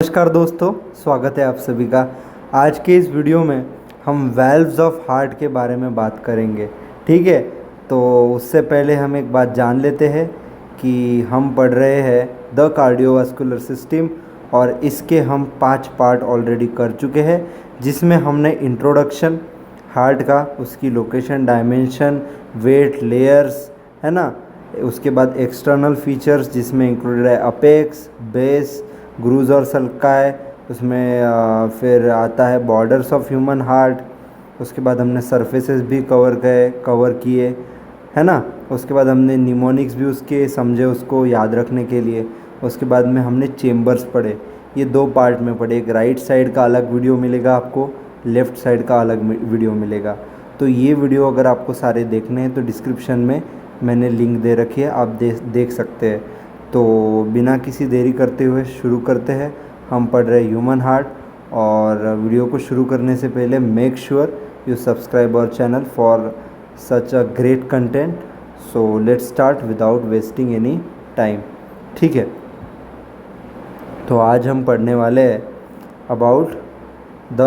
नमस्कार दोस्तों, स्वागत है आप सभी का। आज के इस वीडियो में हम वेल्व्स ऑफ हार्ट के बारे में बात करेंगे। ठीक है, तो उससे पहले हम एक बात जान लेते हैं कि हम पढ़ रहे हैं द कार्डियोवास्कुलर सिस्टम और इसके हम 5 पार्ट ऑलरेडी कर चुके हैं, जिसमें हमने इंट्रोडक्शन हार्ट का, उसकी लोकेशन, डायमेंशन, वेट, लेयर्स, है ना। उसके बाद एक्सटर्नल फीचर्स जिसमें इंक्लूडेड है अपेक्स, बेस, ग्रूज और सल्काई। उसमें फिर आता है बॉर्डर्स ऑफ ह्यूमन हार्ट। उसके बाद हमने सरफेसेस भी कवर किए, है ना। उसके बाद हमने निमोनिक्स भी उसके समझे, उसको याद रखने के लिए। उसके बाद में हमने चेम्बर्स पढ़े। ये 2 पार्ट में पढ़े, एक राइट साइड का अलग वीडियो मिलेगा आपको, लेफ़्ट साइड का अलग वीडियो मिलेगा। तो ये वीडियो अगर आपको सारे देखने हैं तो डिस्क्रिप्शन में मैंने लिंक दे रखी है, आप देख सकते हैं। तो बिना किसी देरी करते हुए शुरू करते हैं। हम पढ़ रहे ह्यूमन हार्ट, और वीडियो को शुरू करने से पहले make sure you subscribe our channel for such a great content. So let's start without wasting any time. ठीक है, तो आज हम पढ़ने वाले हैं about the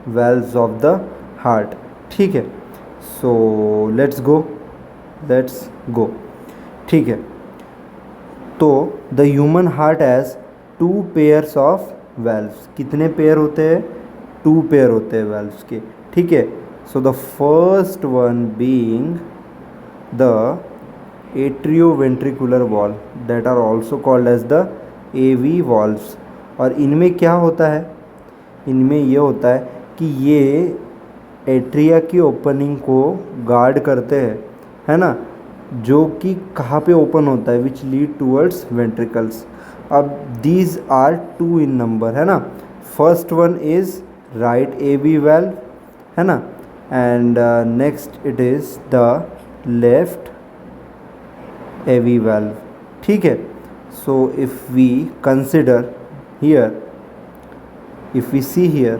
valves of the heart. ठीक है, सो लेट्स गो। ठीक है, तो the human heart has 2 pairs of valves. कितने पेयर होते हैं? 2 पेयर होते हैं वेल्व्स के। ठीक है, so the first one being the atrioventricular valve that are also called as the AV valves. और इनमें क्या होता है? इनमें ये होता है कि ये एट्रिया की ओपनिंग को गार्ड करते हैं, है ना, जो कि कहाँ पे ओपन होता है, विच लीड टूवर्ड्स वेंट्रिकल्स। अब दीज आर 2 इन नंबर, है ना। First one is right AV valve, है ना, and next it is the left AV valve. ठीक है, so if we consider here, if we see here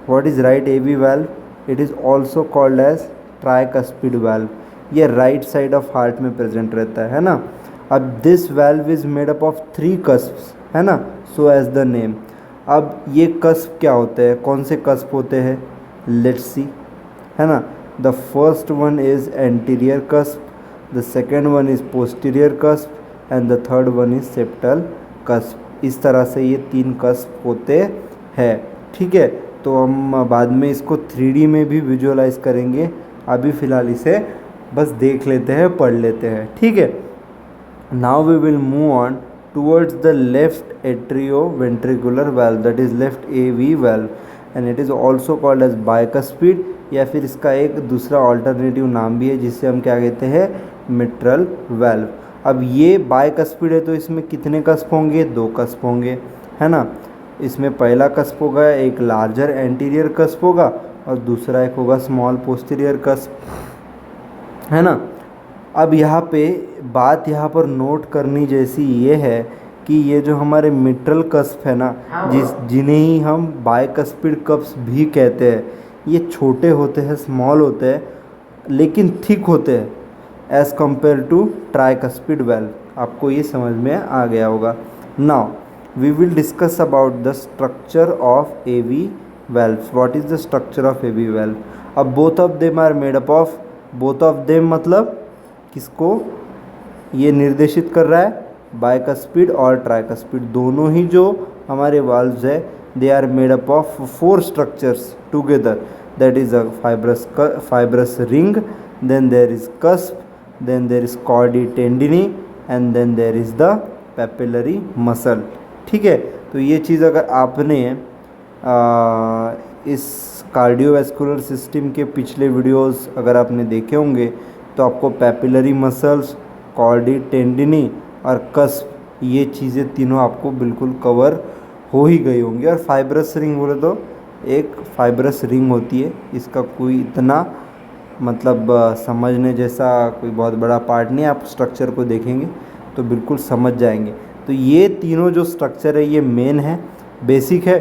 what is right AV valve, it is also called as tricuspid valve। ये right side of heart में present रहता है ना। अब this valve is made up of 3 कस्प्स, है ना, so as the name. अब ये कस्प क्या होते हैं, कौन से कस्प होते हैं? लेट्स सी, है ना। The first one is anterior cusp, the second one is posterior cusp and the third one is septal cusp. इस तरह से ये 3 कस्प होते है। ठीक है, तो हम बाद में इसको 3D में भी विजुअलाइज करेंगे, अभी फ़िलहाल इसे बस देख लेते हैं, पढ़ लेते हैं। ठीक है, now we will move on towards the left atrioventricular valve, that is left AV valve, and it is also called as bicuspid, या फिर इसका एक दूसरा ऑल्टरनेटिव नाम भी है जिससे हम क्या कहते हैं, मिट्रल वेल्व। अब ये बाइकस्पिड है तो इसमें कितने कस्प होंगे? 2 कस्प होंगे, है ना। इसमें पहला कस्प होगा एक लार्जर एंटीरियर कस्प होगा, और दूसरा एक होगा स्मॉल पोस्टीरियर कस्प, है ना। अब यहाँ पे बात यहाँ पर नोट करनी जैसी ये है कि ये जो हमारे मिट्रल कस्प है ना, जिन्हें ही हम बाइकस्पिड कस्प भी कहते हैं, ये छोटे होते हैं, स्मॉल होते हैं, लेकिन थिक होते हैं as compare to tricuspid valve. आपको ये समझ में आ गया होगा। Now we will discuss about the structure of AV valves। What is the structure of AV valve? अब both of them are made up of, both of them मतलब किसको ये निर्देशित कर रहा है? बाइकस्पिड और ट्राइकस्पिड, दोनों ही जो हमारे वाल्व्स है, they are made up of 4 structures together, that is a fibrous ring, then there is cusp, then there is chordae tendineae, and then there is the papillary muscle। ठीक है, तो ये चीज़ अगर आपने इस कार्डियोवैस्कुलर सिस्टम के पिछले वीडियोस अगर आपने देखे होंगे तो आपको पैपिलरी मसल्स, कॉर्डी टेंडिनी और कस्प, ये चीज़ें तीनों आपको बिल्कुल कवर हो ही गई होंगी। और फाइब्रस रिंग बोले तो एक फाइब्रस रिंग होती है, इसका कोई इतना मतलब समझने जैसा कोई बहुत बड़ा पार्ट नहीं है। आप स्ट्रक्चर को देखेंगे तो बिल्कुल समझ जाएंगे। तो ये तीनों जो स्ट्रक्चर है ये मेन है, बेसिक है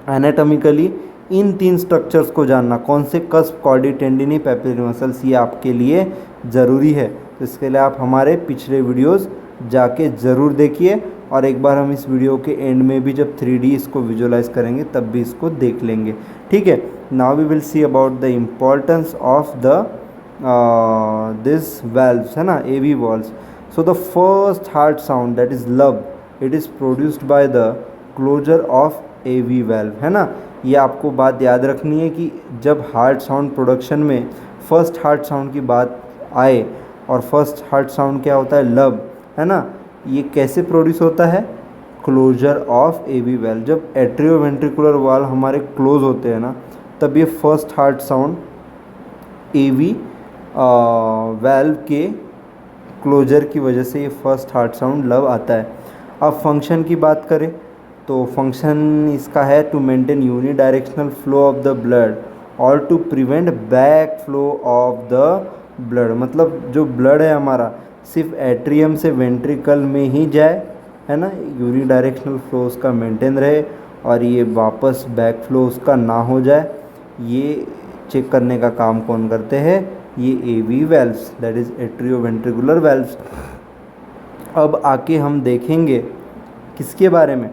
एनाटॉमिकली। इन 3 स्ट्रक्चर्स को जानना, कौन से कस्प, कॉर्डी टेंडिनी, पैपिलरी मसल्स, ये आपके लिए ज़रूरी है। तो इसके लिए आप हमारे पिछले वीडियोस जाके ज़रूर देखिए और एक बार हम इस वीडियो के एंड में भी जब 3D इसको विजुअलाइज करेंगे तब भी इसको देख लेंगे, ठीक है। Now we will see about the importance of the this valves, है ना, AV valves. So the first heart sound that is lub, it is produced by the closure of AV valve, है ना। ये आपको बात याद रखनी है कि जब हार्ट साउंड प्रोडक्शन में फर्स्ट हार्ट साउंड की बात आए, और फर्स्ट हार्ट साउंड क्या होता है, लब, है ना, ये कैसे प्रोड्यूस होता है, क्लोजर ऑफ AV वेल्व। जब एट्रियोवेंट्रिकुलर वाल्व हमारे क्लोज होते हैं ना, तब ये first heart sound AV valve के क्लोजर की वजह से ये फर्स्ट हार्ट साउंड लब आता है। अब फंक्शन की बात करें तो फंक्शन इसका है to maintain unidirectional flow of the blood और to prevent back flow of the blood. मतलब जो ब्लड है हमारा सिर्फ एट्रियम से वेंट्रिकल में ही जाए, है ना, यूनिडायरेक्शनल फ्लो उसका मेंटेन रहे और ये वापस बैक फ्लो उसका ना हो जाए, ये चेक करने का काम कौन करते हैं, ये AV valves, that is atrioventricular valves. अब आके हम देखेंगे किसके बारे में,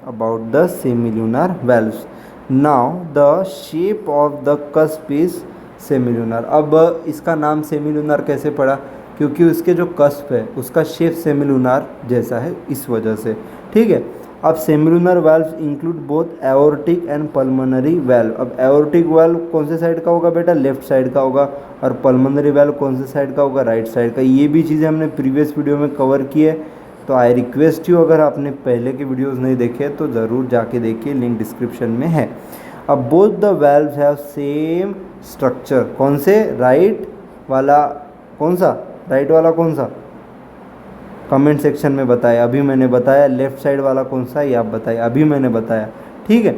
about the semilunar valves. Now the shape of the cusp is semilunar. अब इसका नाम सेमिल्यूनर कैसे पड़ा, क्योंकि उसके जो कस्प है उसका शेप सेमिल्यूनर जैसा है, इस वजह से, ठीक है। अब semilunar valves include both aortic and pulmonary valve. अब एओर्टिक वेल्व कौन से साइड का होगा बेटा, लेफ्ट साइड का होगा, और पल्मोनरी वेल्व कौन से साइड का होगा, राइट साइड का। ये भी चीज़ें हमने प्रीवियस वीडियो में कवर की है, तो आई रिक्वेस्ट यू, अगर आपने पहले के वीडियोस नहीं देखे तो ज़रूर जाके देखिए, लिंक डिस्क्रिप्शन में है। अब both the valves have same structure. कौन से, राइट वाला कौन सा, राइट वाला कौन सा, कमेंट सेक्शन में बताएं। अभी मैंने बताया। लेफ्ट साइड वाला कौन सा है ये आप बताइए, अभी मैंने बताया, ठीक है।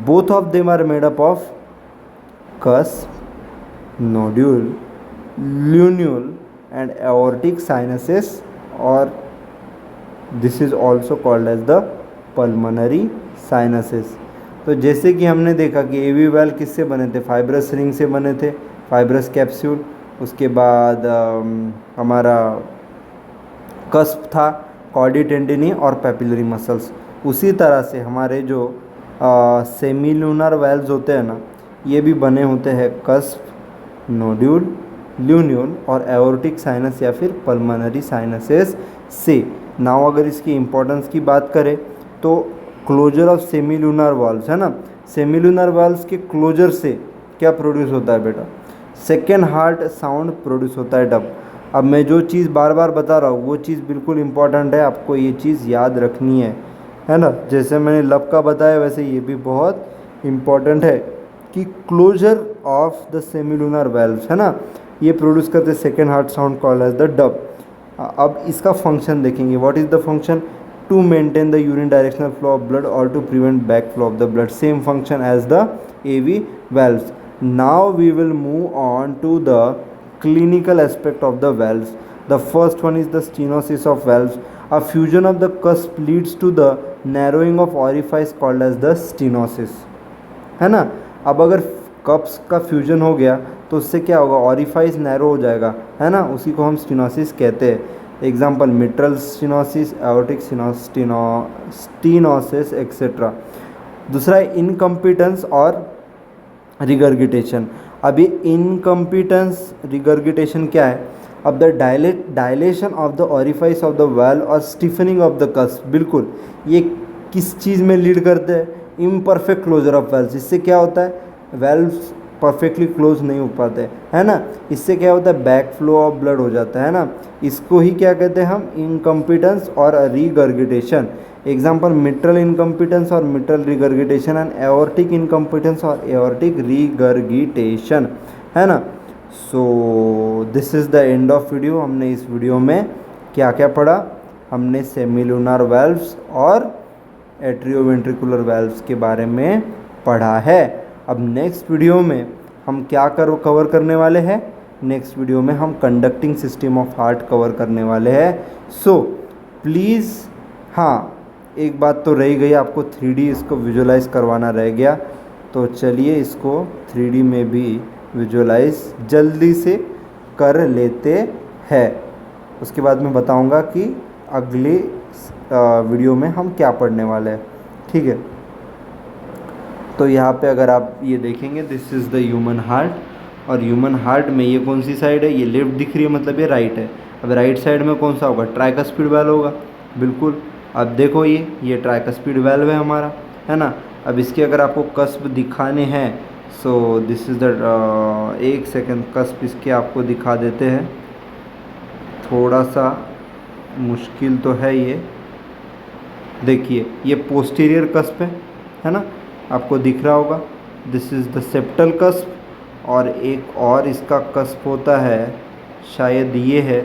Both of them are made up of cusp, nodule, lunule and aortic sinuses, और this is also called as the pulmonary sinuses. तो जैसे कि हमने देखा कि AV वेल्व किससे बने थे, फाइब्रस रिंग से बने थे, फाइब्रस कैप्सूल, उसके बाद हमारा कस्प था, कॉर्डी टेंडिनी और पैपिलरी मसल्स। उसी तरह से हमारे जो सेमिल्यूनर वेल्व्स होते हैं ना, ये भी बने होते हैं कस्प, नोड्यूल, ल्यून्यूल और एओर्टिक साइनस या फिर पल्मोनरी साइनसेस से। नाउ अगर इसकी इम्पोर्टेंस की बात करें तो क्लोजर ऑफ सेमिल्यूनर वाल्व्स, है ना, सेमिल्यूनर वाल्व्स के क्लोजर से क्या प्रोड्यूस होता है बेटा, सेकेंड हार्ट साउंड प्रोड्यूस होता है, डब। अब मैं जो चीज़ बार बार बता रहा हूँ वो चीज़ बिल्कुल इम्पॉर्टेंट है, आपको ये चीज़ याद रखनी है ना। जैसे मैंने लब का बताया वैसे ये भी बहुत इम्पॉर्टेंट है कि closure of the semilunar valves, है ना, ये प्रोड्यूस करते second heart sound called as the dub. अब इसका फंक्शन देखेंगे, what is the function, to maintain the unidirectional flow of blood और to prevent back flow of the blood, same function as the AV valves. Now we will move on to the clinical aspect of the valves. The first one is the stenosis of valves. A fusion of the cusp leads to the narrowing of orifice called as the stenosis, है ना। अब अगर cups का fusion हो गया तो उससे क्या होगा, ऑरिफाइस नैरो हो जाएगा, है ना, उसी को हम स्टेनोसिस कहते हैं। Example mitral stenosis, aortic stenosis etcetera. दूसरा है इनकम्पिटेंस और रिगर्गिटेशन। अब ये इनकम्पिटेंस रिगर्गिटेशन क्या है, अब the dilation of the orifice of the valve और स्टिफनिंग ऑफ द कस्प, बिल्कुल ये किस चीज़ में लीड करते हैं, इम्परफेक्ट क्लोजर ऑफ वेल्व्स। इससे क्या होता है, वेल्व्स परफेक्टली क्लोज नहीं हो पाते, है ना। इससे क्या होता है, बैक फ्लो ऑफ ब्लड हो जाता है ना। इसको ही क्या कहते हैं हम, इनकम्पिटेंस और रिगर्गिटेशन। एग्जाम्पल मिट्रल इनकम्पिटेंस और mitral regurgitation and aortic incompetence और एओर्टिक रिगर्गिटेशन, है ना। So this is the end of video. हमने इस वीडियो में क्या क्या पढ़ा, हमने सेमिल्यूनर वेल्व्स और एट्रियोवेंट्रिकुलर वेल्व्स के बारे में पढ़ा है। अब नेक्स्ट वीडियो में हम क्या कवर करने वाले हैं, नेक्स्ट वीडियो में हम conducting system of heart cover करने वाले हैं। सो प्लीज़, हाँ एक बात तो रह गई, आपको 3D इसको विजुअलाइज करवाना रह गया, तो चलिए इसको 3D में भी विजुअलाइज जल्दी से कर लेते हैं। उसके बाद मैं बताऊंगा कि अगले वीडियो में हम क्या पढ़ने वाले हैं, ठीक है। तो यहाँ पे अगर आप ये देखेंगे, this is the human heart, और ह्यूमन हार्ट में ये कौन सी साइड है, ये लेफ्ट दिख रही है, मतलब ये राइट है। अब राइट साइड में कौन सा होगा, ट्राइकस्पिड वाल्व होगा, बिल्कुल। अब देखो ये ट्राइकस्पिड वाल्व है हमारा, है ना। अब इसके अगर आपको कस्प दिखाने हैं, सो दिस इज़ द एक सेकेंड, कस्प इसके आपको दिखा देते हैं। थोड़ा सा मुश्किल तो है ये, देखिए ये पोस्टीरियर कस्प है ना, आपको दिख रहा होगा। This is the septal cusp, और एक और इसका कस्प होता है, शायद ये है,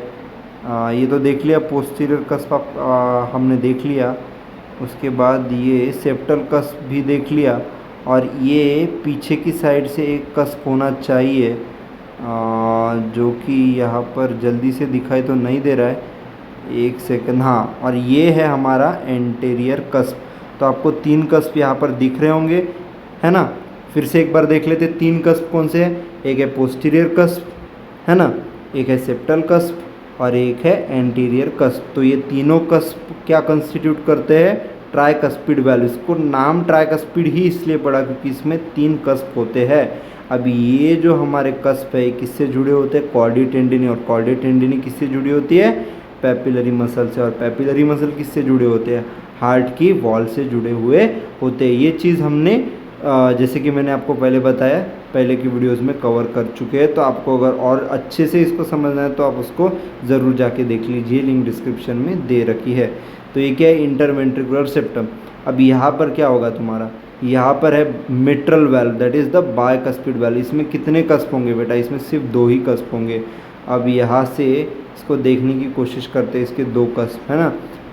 ये तो देख लिया पोस्टीरियर कस्प आप हमने देख लिया। उसके बाद ये सेप्टल कस्प भी देख लिया, और ये पीछे की साइड से एक कस्प होना चाहिए, जो कि यहाँ पर जल्दी से दिखाई तो नहीं दे रहा है, एक सेकंड, हाँ। और ये है हमारा एंटीरियर कस्प। तो आपको 3 कस्प यहाँ पर दिख रहे होंगे, है ना। फिर से एक बार देख लेते, 3 कस्प कौन से हैं, एक है पोस्टीरियर कस्प, है ना, एक है सेप्टल कस्प, और एक है एंटीरियर कस्प। तो ये तीनों कस्प क्या कंस्टिट्यूट करते हैं, ट्राइकस्पिड वाल्व। इसको नाम ट्राइकस्पिड ही इसलिए पड़ा क्योंकि इसमें 3 कस्प होते हैं। अब ये जो हमारे कस्प है किससे जुड़े होते हैं, कॉर्डी टेंडिनी, और कॉर्डी टेंडिनी किससे जुड़ी होती है, पैपिलरी मसल से, और पैपिलरी मसल किससे जुड़े होते हैं, हार्ट की वॉल से जुड़े हुए होते हैं। ये चीज़ हमने जैसे कि मैंने आपको पहले बताया, पहले की वीडियोस में कवर कर चुके हैं। तो आपको अगर और अच्छे से इसको समझना है तो आप उसको ज़रूर जाके देख लीजिए, लिंक डिस्क्रिप्शन में दे रखी है। तो ये क्या है, इंटरवेंट्रिकुलर सेप्टम। अब यहाँ पर क्या होगा तुम्हारा, यहाँ पर है mitral valve, that is the bicuspid valve. इसमें कितने कस्प होंगे बेटा, इसमें सिर्फ 2 ही कस्प होंगे। अब यहाँ से इसको देखने की कोशिश करते हैं, इसके 2 कस्प है ना,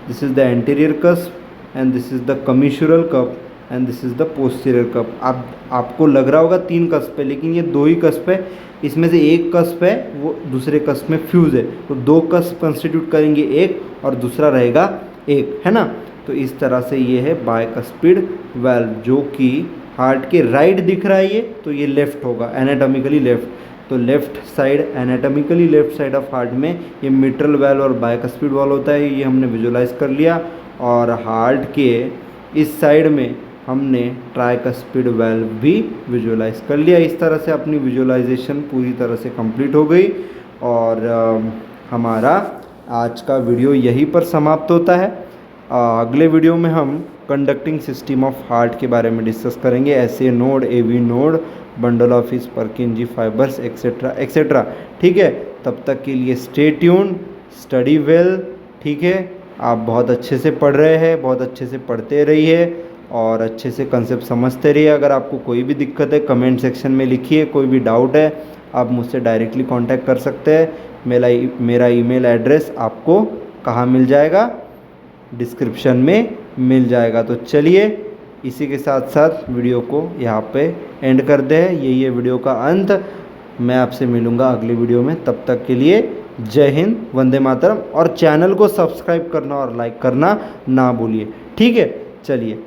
this is the anterior cusp and this is the commissural cusp and this is the posterior cusp. अब आपको लग रहा होगा 3 कस्प है, लेकिन ये 2 ही कस्प है। इसमें से एक कस्प है वो दूसरे कस्प में फ्यूज़ है, तो 2 कस्प कंस्टिट्यूट करेंगे एक, और दूसरा रहेगा एक, है ना। तो इस तरह से ये है बायकस्पिड वाल्व, जो कि हार्ट के राइट दिख रहा है ये, तो ये लेफ्ट होगा, एनाटॉमिकली लेफ्ट। तो left side, anatomically left side of heart में ये मिट्रल वाल्व और बायकस्पिड वाल्व होता है, ये हमने विजुलाइज कर लिया। और हार्ट के इस साइड में हमने ट्राइकस्पिड वाल्व भी विजुलाइज कर लिया। इस तरह से अपनी विजुलाइजेशन पूरी तरह से कंप्लीट हो गई, और हमारा आज का वीडियो यहीं पर समाप्त होता है। अगले वीडियो में हम कंडक्टिंग सिस्टम ऑफ हार्ट के बारे में डिस्कस करेंगे, SA node, AV node, bundle of His, Purkinje fibres, etcetera etcetera, ठीक है। तब तक के लिए स्टे ट्यून, स्टडी वेल, ठीक है। आप बहुत अच्छे से पढ़ रहे हैं, बहुत अच्छे से पढ़ते रहिए और अच्छे से कंसेप्ट समझते रहिए। अगर आपको कोई भी दिक्कत है कमेंट सेक्शन में लिखिए, कोई भी डाउट है आप मुझसे डायरेक्टली कांटेक्ट कर सकते हैं। मेरा ईमेल एड्रेस आपको कहाँ मिल जाएगा, डिस्क्रिप्शन में मिल जाएगा। तो चलिए इसी के साथ साथ वीडियो को यहाँ पे एंड कर दे, यही है वीडियो का अंत। मैं आपसे मिलूँगा अगली वीडियो में, तब तक के लिए जय हिंद, वंदे मातरम। और चैनल को सब्सक्राइब करना और लाइक करना ना भूलिए, ठीक है। चलिए।